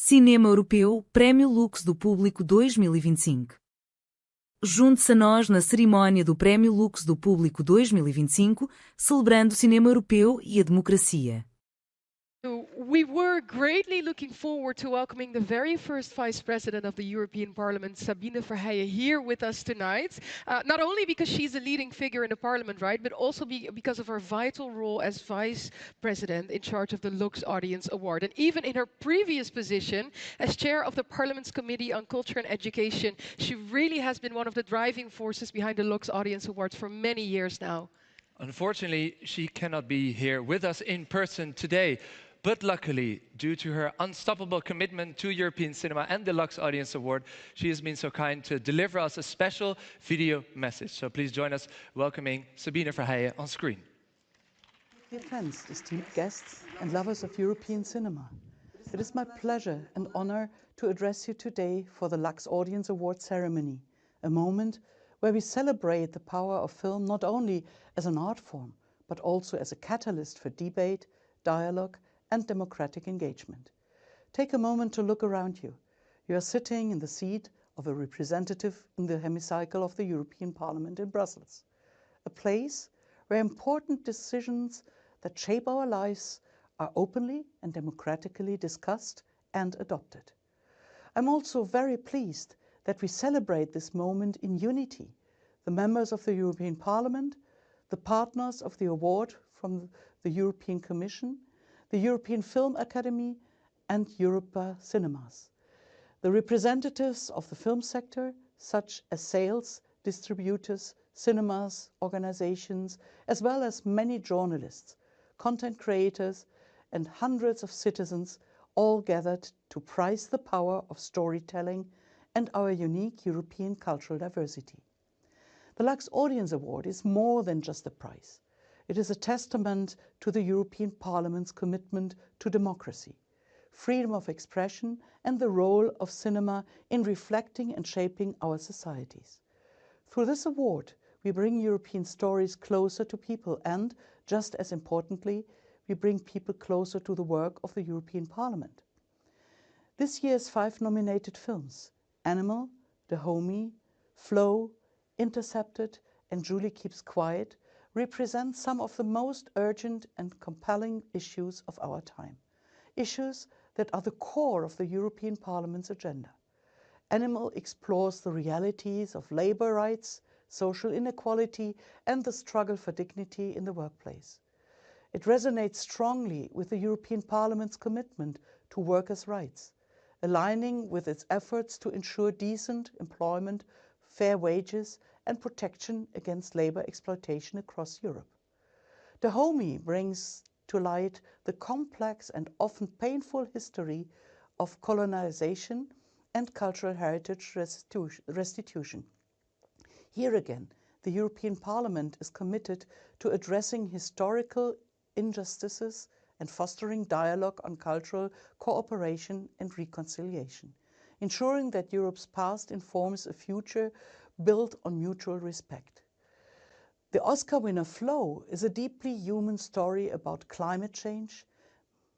Cinema Europeu Prémio LUX do Público 2025. Junte-se a nós na cerimónia do Prémio LUX do Público 2025, celebrando o cinema europeu e a democracia. We were greatly looking forward to welcoming the very first Vice President of the European Parliament, Sabine Verheijen, here with us tonight. Not only because she's a leading figure in the Parliament, right, but also because of her vital role as Vice President in charge of the Lux Audience Award. And even in her previous position as Chair of the Parliament's Committee on Culture and Education, she really has been one of the driving forces behind the Lux Audience Awards for many years now. Unfortunately, she cannot be here with us in person today. But luckily, due to her unstoppable commitment to European cinema and the Lux Audience Award, she has been so kind to deliver us a special video message. So please join us welcoming Sabine Verheijen on screen. Dear friends, esteemed guests and lovers of European cinema, it is my pleasure and honor to address you today for the Lux Audience Award ceremony, a moment where we celebrate the power of film not only as an art form, but also as a catalyst for debate, dialogue, and democratic engagement. Take a moment to look around you. You are sitting in the seat of a representative in the hemicycle of the European Parliament in Brussels, a place where important decisions that shape our lives are openly and democratically discussed and adopted. I'm also very pleased that we celebrate this moment in unity, the members of the European Parliament, the partners of the award from the European Commission, the European Film Academy and Europa Cinemas, the representatives of the film sector, such as sales, distributors, cinemas, organizations, as well as many journalists, content creators, and hundreds of citizens, all gathered to prize the power of storytelling and our unique European cultural diversity. The Lux Audience Award is more than just a prize. It is a testament to the European Parliament's commitment to democracy, freedom of expression, and the role of cinema in reflecting and shaping our societies. Through this award, we bring European stories closer to people and, just as importantly, we bring people closer to the work of the European Parliament. This year's 5 nominated films, Animal, The Homie, Flow, Intercepted, and Julie Keeps Quiet, represent some of the most urgent and compelling issues of our time, issues that are the core of the European Parliament's agenda. Animal explores the realities of labor rights, social inequality, and the struggle for dignity in the workplace. It resonates strongly with the European Parliament's commitment to workers' rights, aligning with its efforts to ensure decent employment, fair wages, and protection against labor exploitation across Europe. The Homie brings to light the complex and often painful history of colonization and cultural heritage restitution. Here again, the European Parliament is committed to addressing historical injustices and fostering dialogue on cultural cooperation and reconciliation, ensuring that Europe's past informs a future built on mutual respect. The Oscar winner Flow is a deeply human story about climate change,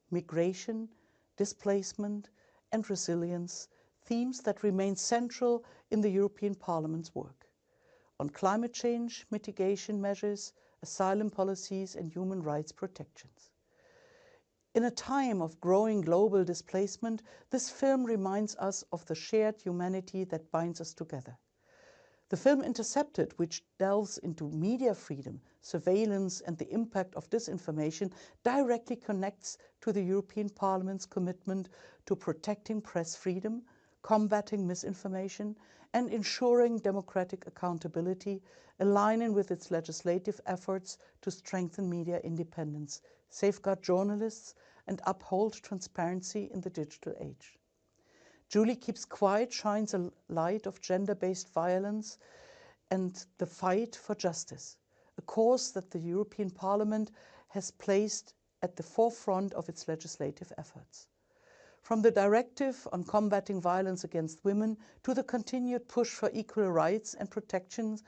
migration, displacement, and resilience, themes that remain central in the European Parliament's work. On climate change, mitigation measures, asylum policies, and human rights protections. In a time of growing global displacement, this film reminds us of the shared humanity that binds us together. The film Intercepted, which delves into media freedom, surveillance, and the impact of disinformation, directly connects to the European Parliament's commitment to protecting press freedom, combating misinformation, and ensuring democratic accountability, aligning with its legislative efforts to strengthen media independence, safeguard journalists, and uphold transparency in the digital age. Julie Keeps Quiet shines a light of gender-based violence and the fight for justice, a cause that the European Parliament has placed at the forefront of its legislative efforts. From the directive on combating violence against women to the continued push for equal rights and protections,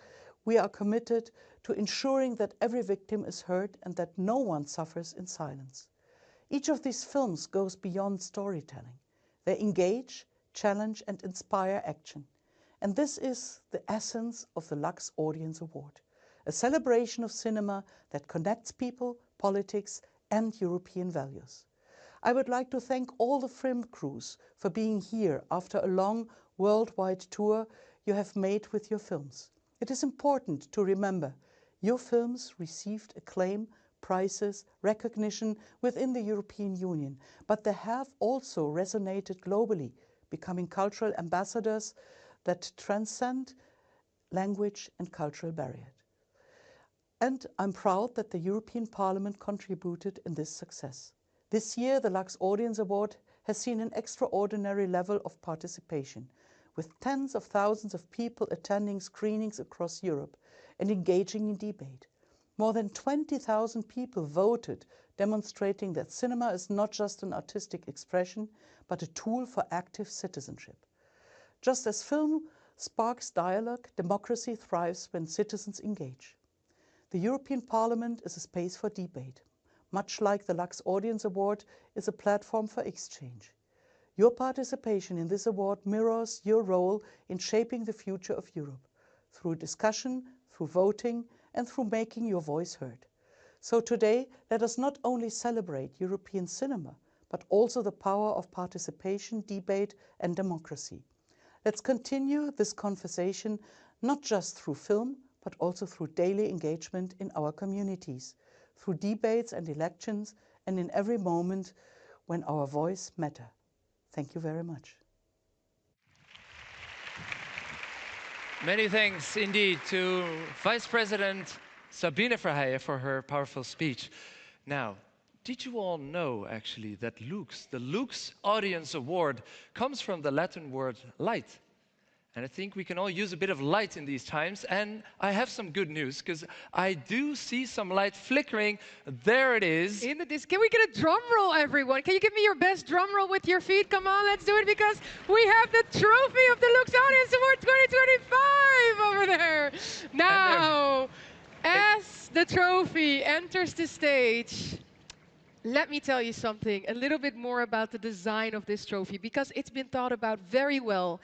we are committed to ensuring that every victim is heard and that no one suffers in silence. Each of these films goes beyond storytelling. They engage, challenge and inspire action. And this is the essence of the Lux Audience Award, a celebration of cinema that connects people, politics and European values. I would like to thank all the film crews for being here after a long worldwide tour you have made with your films. It is important to remember your films received acclaim, prizes, recognition within the European Union, but they have also resonated globally, becoming cultural ambassadors that transcend language and cultural barriers. And I'm proud that the European Parliament contributed in this success. This year, the Lux Audience Award has seen an extraordinary level of participation, with tens of thousands of people attending screenings across Europe and engaging in debate. More than 20,000 people voted, demonstrating that cinema is not just an artistic expression, but a tool for active citizenship. Just as film sparks dialogue, democracy thrives when citizens engage. The European Parliament is a space for debate, much like the Lux Audience Award is a platform for exchange. Your participation in this award mirrors your role in shaping the future of Europe, through discussion, through voting, and through making your voice heard. So today, let us not only celebrate European cinema, but also the power of participation, debate, and democracy. Let's continue this conversation not just through film, but also through daily engagement in our communities, through debates and elections, and in every moment when our voice matters. Thank you very much. Many thanks indeed to Vice President Sabine Verheijer for her powerful speech. Now, did you all know actually that LUX, the LUX Audience Award, comes from the Latin word light? And I think we can all use a bit of light in these times. And I have some good news, because I do see some light flickering. There it is. In the disc. Can we get a drum roll, everyone? Can you give me your best drum roll with your feet? Come on, let's do it, because we have the trophy of the LUX Audience Award 2025 over there. Now, as the trophy enters the stage, let me tell you something, a little bit more about the design of this trophy, because it's been thought about very well.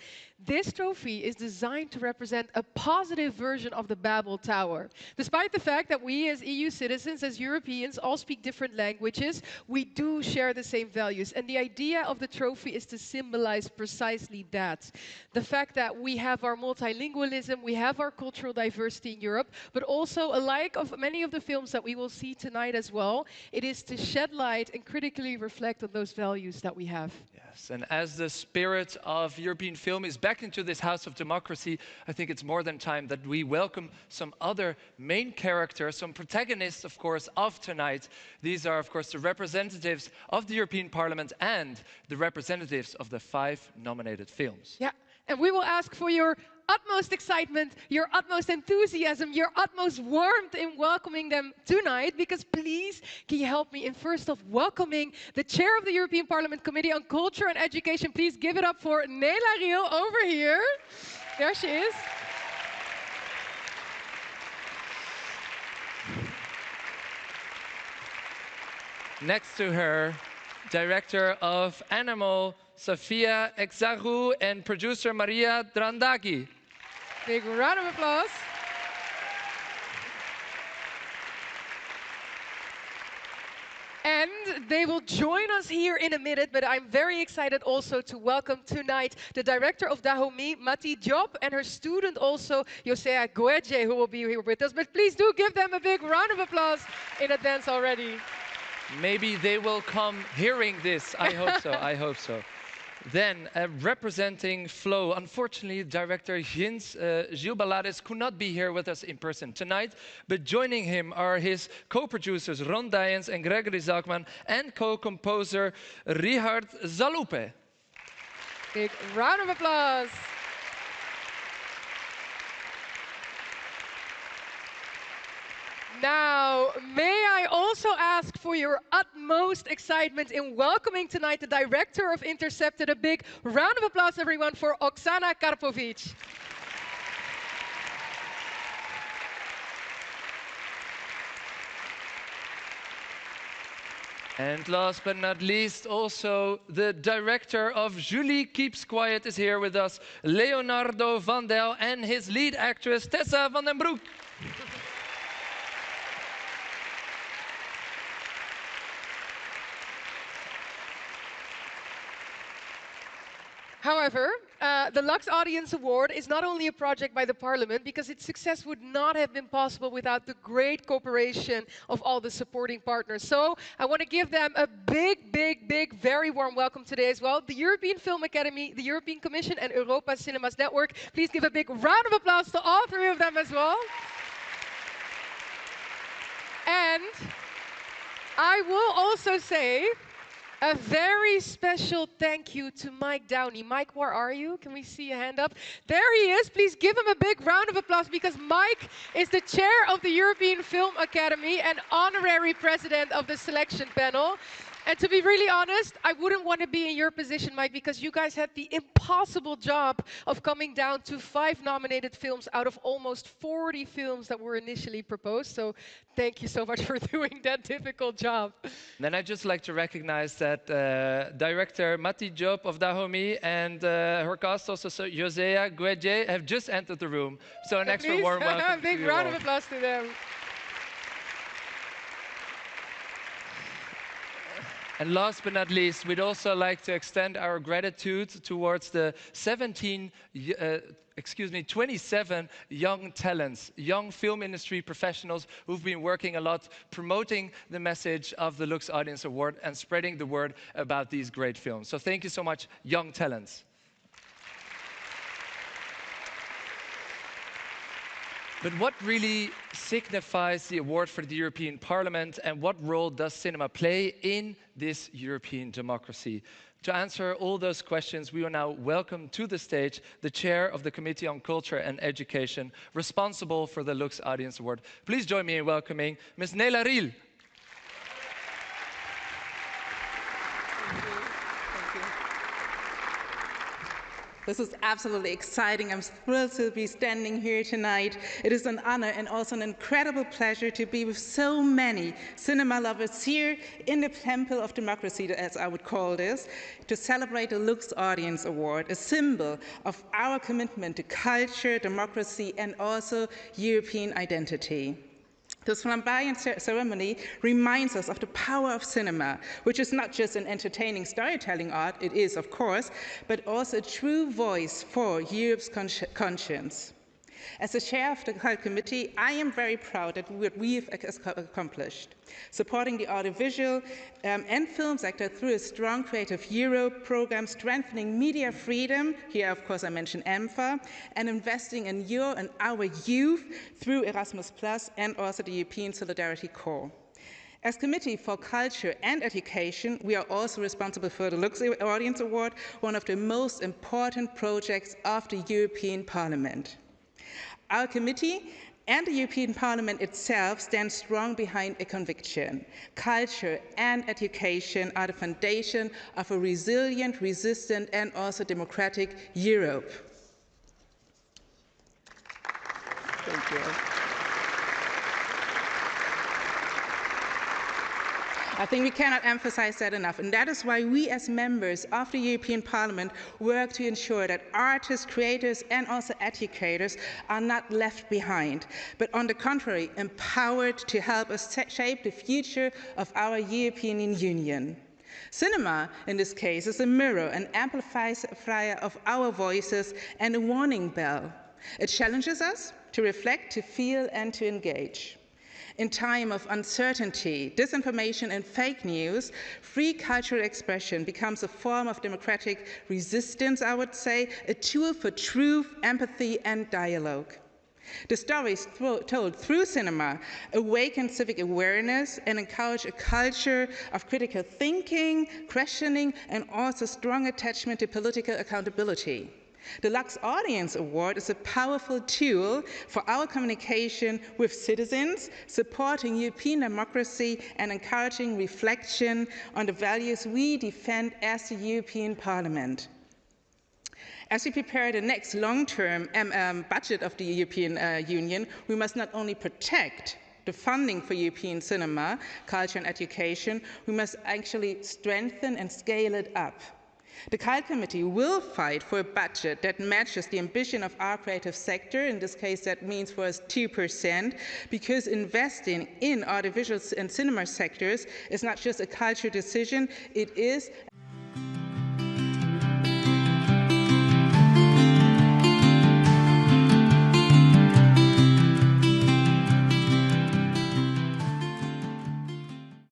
This trophy is designed to represent a positive version of the Babel Tower. Despite the fact that we as EU citizens, as Europeans, all speak different languages, we do share the same values. And the idea of the trophy is to symbolize precisely that. The fact that we have our multilingualism, we have our cultural diversity in Europe, but also, alike of many of the films that we will see tonight as well, it is to shed light and critically reflect on those values that we have. Yes, and as the spirit of European film is back into this house of democracy, I think it's more than time that we welcome some other main characters, some protagonists, of course, of tonight. These are, of course, the representatives of the European Parliament and the representatives of the 5 nominated films. Yeah, and we will ask for your utmost excitement, your utmost enthusiasm, your utmost warmth in welcoming them tonight, because please, can you help me in first of welcoming the chair of the European Parliament Committee on Culture and Education. Please give it up for Nela Riel over here. There she is. Next to her, Director of Animal, Sofia Exaru, and producer Maria Drandagi. Big round of applause. And they will join us here in a minute, but I'm very excited also to welcome tonight the director of Dahomey, Mati Diop, and her student also, Josea Goedje, who will be here with us. But please do give them a big round of applause in advance already. Maybe they will come hearing this. I hope so. I hope so. Then, representing Flow, unfortunately, director Gilles Ballades could not be here with us in person tonight, but joining him are his co-producers Ron Dijens and Gregory Zalkman, and co-composer Richard Zalupe. Big round of applause. Now, may I also ask for your utmost excitement in welcoming tonight the director of Intercepted. A big round of applause, everyone, for Oksana Karpovic. And last but not least, also the director of Julie Keeps Quiet is here with us, Leonardo van Del, and his lead actress, Tessa van den Broek. However, the Lux Audience Award is not only a project by the Parliament, because its success would not have been possible without the great cooperation of all the supporting partners. So I want to give them a big, very warm welcome today as well. The European Film Academy, the European Commission, and Europa Cinemas Network. Please give a big round of applause to all three of them as well. And I will also say a very special thank you to Mike Downey. Mike, where are you? Can we see a hand up? There he is. Please give him a big round of applause, because Mike is the chair of the European Film Academy and honorary president of the selection panel. And to be really honest, I wouldn't want to be in your position, Mike, because you guys had the impossible job of coming down to 5 nominated films out of almost 40 films that were initially proposed. So thank you so much for doing that difficult job. Then I'd just like to recognize that director Mati Job of Dahomey and her cast also, so Josea Guedje, have just entered the room. So an extra warm welcome. Big round of applause to them. And last but not least, we'd also like to extend our gratitude towards the 27 young talents, young film industry professionals who've been working a lot promoting the message of the Lux Audience Award and spreading the word about these great films. So thank you so much, young talents. But what really signifies the award for the European Parliament, and what role does cinema play in this European democracy? To answer all those questions, we will now welcome to the stage the chair of the Committee on Culture and Education, responsible for the Lux Audience Award. Please join me in welcoming Ms. Nela Riel. This is absolutely exciting. I'm thrilled to be standing here tonight. It is an honor and also an incredible pleasure to be with so many cinema lovers here in the Temple of Democracy, as I would call this, to celebrate the Lux Audience Award, a symbol of our commitment to culture, democracy, and also European identity. This flamboyant ceremony reminds us of the power of cinema, which is not just an entertaining storytelling art, it is, of course, but also a true voice for Europe's conscience. As the chair of the Cult Committee, I am very proud of what we've accomplished, supporting the audiovisual and film sector through a strong Creative Europe program, strengthening media freedom, here of course I mentioned EMFA, and investing in your and our youth through Erasmus Plus and also the European Solidarity Corps. As Committee for Culture and Education, we are also responsible for the Lux Audience Award, one of the most important projects of the European Parliament. Our committee and the European Parliament itself stand strong behind a conviction. Culture and education are the foundation of a resilient, resistant, and also democratic Europe. Thank you. I think we cannot emphasize that enough, and that is why we as members of the European Parliament work to ensure that artists, creators, and also educators are not left behind, but on the contrary, empowered to help us shape the future of our European Union. Cinema, in this case, is a mirror, an amplifier of our voices, and a warning bell. It challenges us to reflect, to feel, and to engage. In time of uncertainty, disinformation, and fake news, free cultural expression becomes a form of democratic resistance, I would say, a tool for truth, empathy, and dialogue. The stories told through cinema awaken civic awareness and encourage a culture of critical thinking, questioning, and also strong attachment to political accountability. The Lux Audience Award is a powerful tool for our communication with citizens, supporting European democracy and encouraging reflection on the values we defend as the European Parliament. As we prepare the next long-term budget of the European Union, we must not only protect the funding for European cinema, culture and education, we must actually strengthen and scale it up. The CULT Committee will fight for a budget that matches the ambition of our creative sector. In this case, that means for us 2%, because investing in audiovisual and cinema sectors is not just a cultural decision, it is